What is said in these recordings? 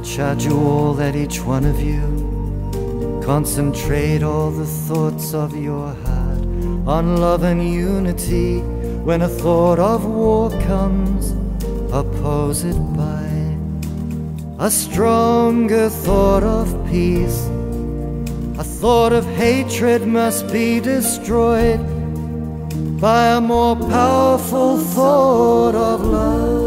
charge you all that each one of you concentrate all the thoughts of your heart on love and unity. When a thought of war comes, oppose it by a stronger thought of peace. A thought of hatred must be destroyed by a more powerful thought of love.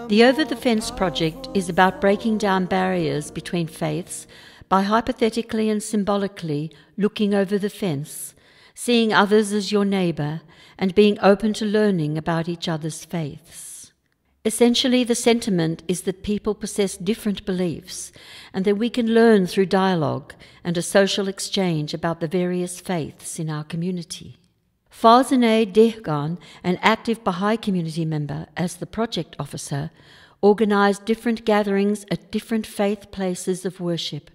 The Over the Fence project is about breaking down barriers between faiths by hypothetically and symbolically looking over the fence, seeing others as your neighbour, and being open to learning about each other's faiths. Essentially, the sentiment is that people possess different beliefs and that we can learn through dialogue and a social exchange about the various faiths in our community. Farzaneh Dehgan, an active Baha'i community member, as the project officer, organised different gatherings at different faith places of worship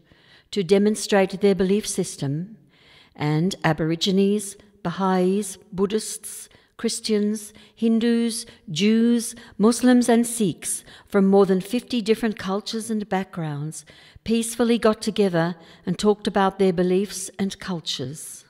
to demonstrate their belief system, and Aborigines, Baha'is, Buddhists, Christians, Hindus, Jews, Muslims and Sikhs from more than 50 different cultures and backgrounds peacefully got together and talked about their beliefs and cultures.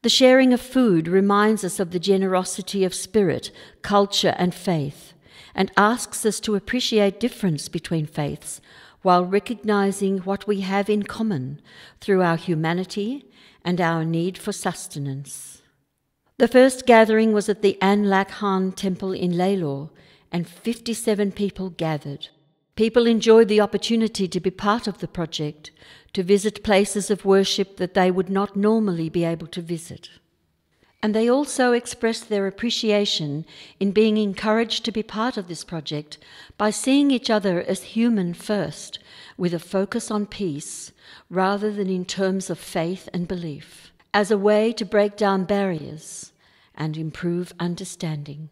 The sharing of food reminds us of the generosity of spirit, culture and faith, and asks us to appreciate difference between faiths while recognizing what we have in common through our humanity and our need for sustenance. The first gathering was at the An Lak Han Temple in Lalor, and 57 people gathered. People enjoyed the opportunity to be part of the project, to visit places of worship that they would not normally be able to visit. And they also expressed their appreciation in being encouraged to be part of this project by seeing each other as human first, with a focus on peace rather than in terms of faith and belief, as a way to break down barriers and improve understanding.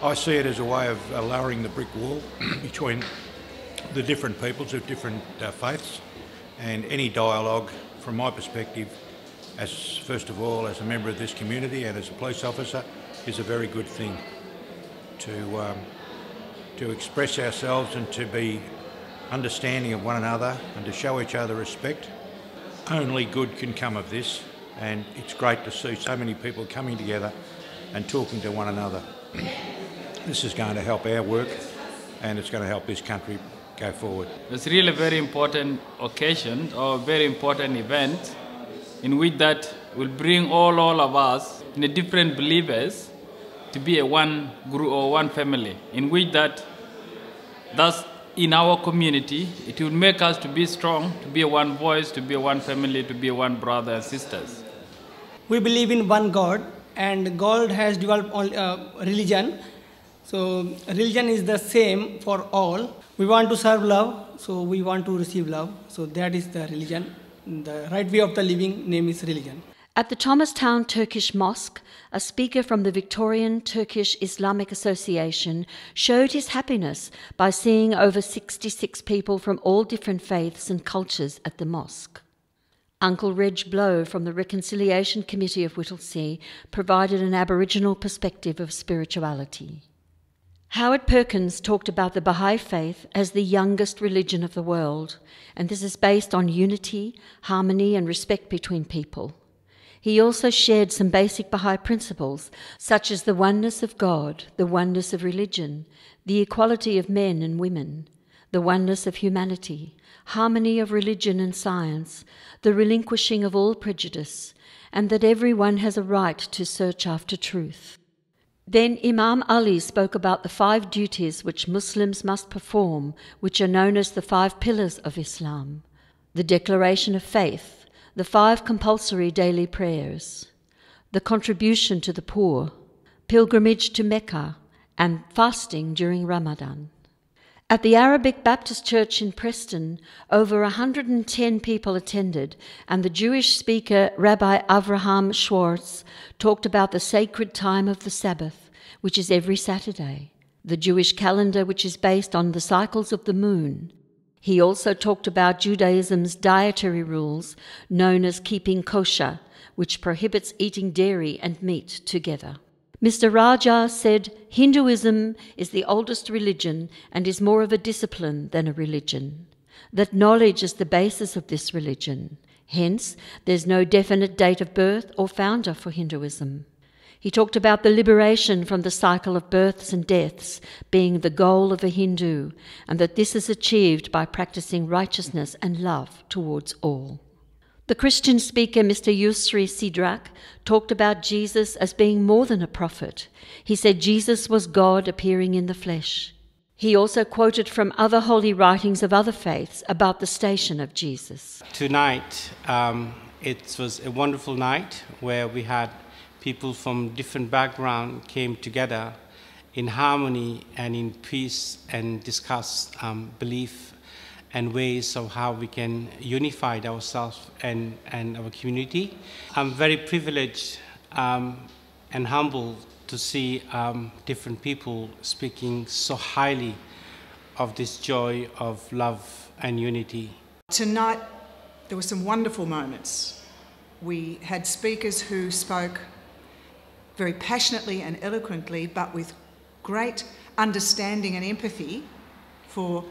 I see it as a way of lowering the brick wall between the different peoples of different faiths, and any dialogue, from my perspective, as first of all as a member of this community and as a police officer, is a very good thing to express ourselves and to be understanding of one another and to show each other respect. Only good can come of this, and it's great to see so many people coming together and talking to one another. This is going to help our work, and it's going to help this country go forward. It's really a very important occasion or a very important event in which that will bring all of us in a different believers to be a one group or one family, in which that thus in our community it will make us to be strong, to be a one voice, to be a one family, to be a one brother and sisters. We believe in one God, and God has developed religion. So religion is the same for all. We want to serve love, so we want to receive love. So that is the religion. The right way of the living name is religion. At the Thomastown Turkish Mosque, a speaker from the Victorian Turkish Islamic Association showed his happiness by seeing over 66 people from all different faiths and cultures at the mosque. Uncle Reg Blow from the Reconciliation Committee of Whittlesea provided an Aboriginal perspective of spirituality. Howard Perkins talked about the Baha'i faith as the youngest religion of the world, and this is based on unity, harmony and respect between people. He also shared some basic Baha'i principles, such as the oneness of God, the oneness of religion, the equality of men and women, the oneness of humanity, harmony of religion and science, the relinquishing of all prejudice, and that everyone has a right to search after truth. Then Imam Ali spoke about the 5 duties which Muslims must perform, which are known as the 5 pillars of Islam: the declaration of faith, the 5 compulsory daily prayers, the contribution to the poor, pilgrimage to Mecca, and fasting during Ramadan. At the Arabic Baptist Church in Preston, over 110 people attended, and the Jewish speaker Rabbi Avraham Schwartz talked about the sacred time of the Sabbath, which is every Saturday, the Jewish calendar, which is based on the cycles of the moon. He also talked about Judaism's dietary rules, known as keeping kosher, which prohibits eating dairy and meat together. Mr. Raja said Hinduism is the oldest religion and is more of a discipline than a religion, that knowledge is the basis of this religion. Hence, there's no definite date of birth or founder for Hinduism. He talked about the liberation from the cycle of births and deaths being the goal of a Hindu, and that this is achieved by practicing righteousness and love towards all. The Christian speaker, Mr. Yusri Sidrak, talked about Jesus as being more than a prophet. He said Jesus was God appearing in the flesh. He also quoted from other holy writings of other faiths about the station of Jesus. Tonight, it was a wonderful night where we had people from different backgrounds came together in harmony and in peace and discuss belief and ways of how we can unify ourselves and our community. I'm very privileged and humbled to see different people speaking so highly of this joy of love and unity. Tonight, there were some wonderful moments. We had speakers who spoke very passionately and eloquently, but with great understanding and empathy for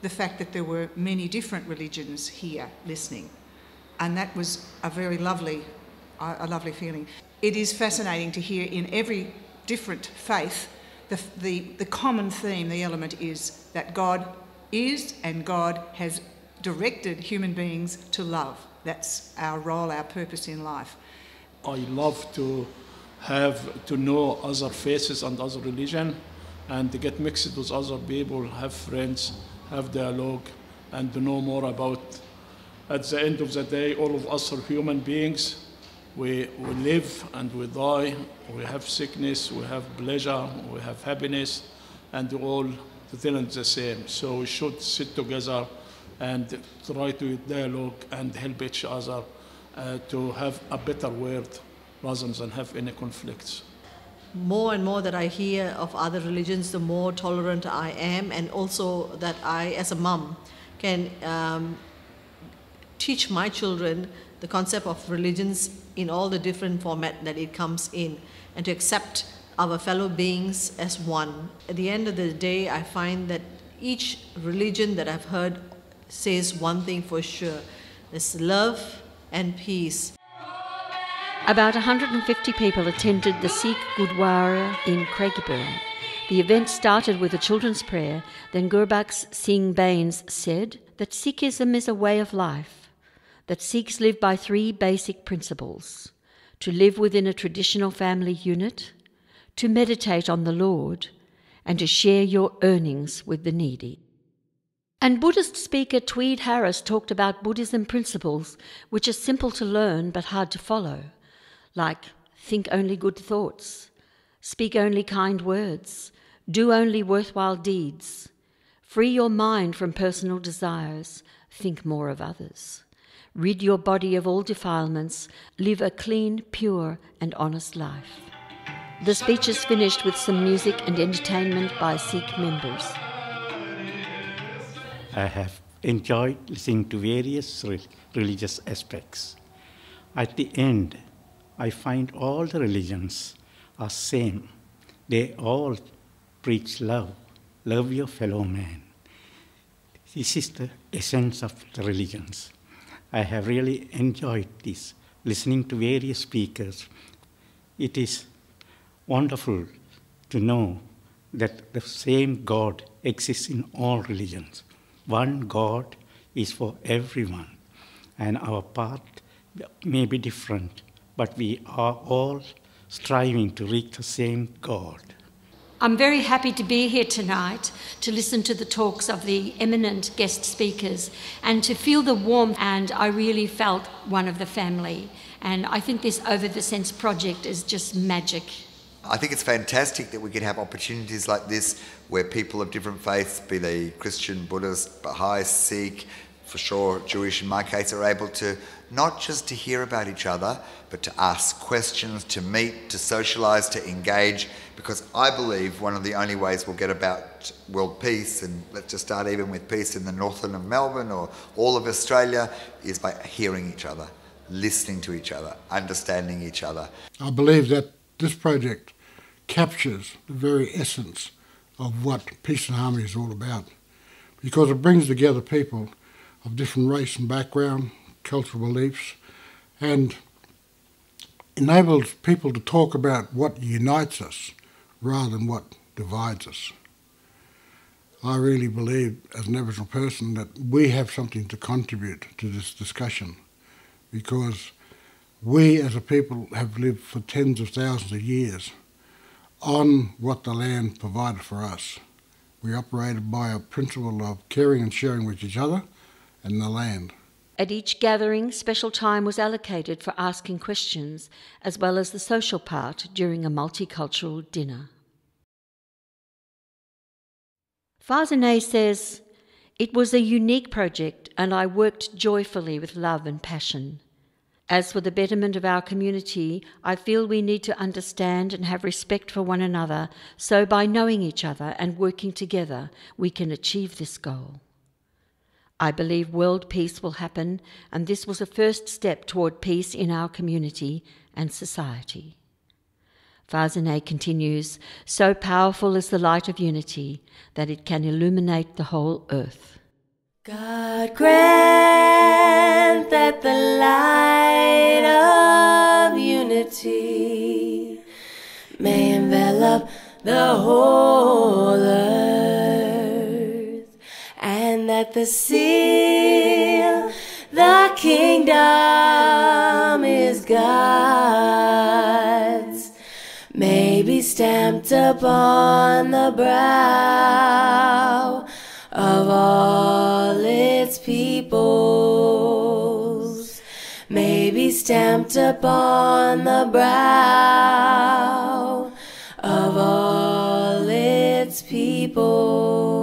the fact that there were many different religions here listening. And that was a very lovely feeling. It is fascinating to hear in every different faith, the common theme, the element is that God is and God has directed human beings to love. That's our role, our purpose in life. I love to know other faiths and other religion and to get mixed with other people, have friends, have dialogue, and to know more about. At the end of the day, all of us are human beings. We live and we die. We have sickness, we have pleasure, we have happiness, and all the same. So we should sit together and try to dialogue and help each other to have a better world rather than have any conflicts. More and more that I hear of other religions, the more tolerant I am, and also that I, as a mum, can teach my children the concept of religions in all the different format that it comes in, and to accept our fellow beings as one. At the end of the day, I find that each religion that I've heard says one thing for sure: there's love and peace. About 150 people attended the Sikh Gurdwara in Craigieburn. The event started with a children's prayer, then Gurbaks Singh Bains said that Sikhism is a way of life, that Sikhs live by 3 basic principles: to live within a traditional family unit, to meditate on the Lord, and to share your earnings with the needy. And Buddhist speaker Tweed Harris talked about Buddhism principles which are simple to learn but hard to follow, like think only good thoughts, speak only kind words, do only worthwhile deeds, free your mind from personal desires, think more of others, rid your body of all defilements, live a clean, pure and honest life. The speeches finished with some music and entertainment by Sikh members. I have enjoyed listening to various religious aspects. At the end, I find all the religions are same. They all preach love. Love your fellow man. This is the essence of the religions. I have really enjoyed this, listening to various speakers. It is wonderful to know that the same God exists in all religions. One God is for everyone, and our path may be different, but we are all striving to reach the same God. I'm very happy to be here tonight to listen to the talks of the eminent guest speakers and to feel the warmth, and I really felt one of the family. And I think this Over the Sense project is just magic. I think it's fantastic that we can have opportunities like this where people of different faiths, be they Christian, Buddhist, Baha'i, Sikh, for sure Jewish in my case, are able to not just to hear about each other, but to ask questions, to meet, to socialise, to engage, because I believe one of the only ways we'll get about world peace, and let's just start even with peace in the northern of Melbourne or all of Australia, is by hearing each other, listening to each other, understanding each other. I believe that this project captures the very essence of what peace and harmony is all about, because it brings together people of different race and background, cultural beliefs, and enables people to talk about what unites us rather than what divides us. I really believe, as an Aboriginal person, that we have something to contribute to this discussion, because we as a people have lived for tens of thousands of years on what the land provided for us. We operated by a principle of caring and sharing with each other and the land. At each gathering, special time was allocated for asking questions, as well as the social part during a multicultural dinner. Fazane says, "It was a unique project and I worked joyfully with love and passion. As for the betterment of our community, I feel we need to understand and have respect for one another, so by knowing each other and working together, we can achieve this goal. I believe world peace will happen, and this was a first step toward peace in our community and society." Fazane continues, "So powerful is the light of unity that it can illuminate the whole earth." God grant that the light of unity may envelop the whole earth, and that the seal, the kingdom is God's, may be stamped upon the brow of all its peoples, may be stamped upon the brow of all its peoples.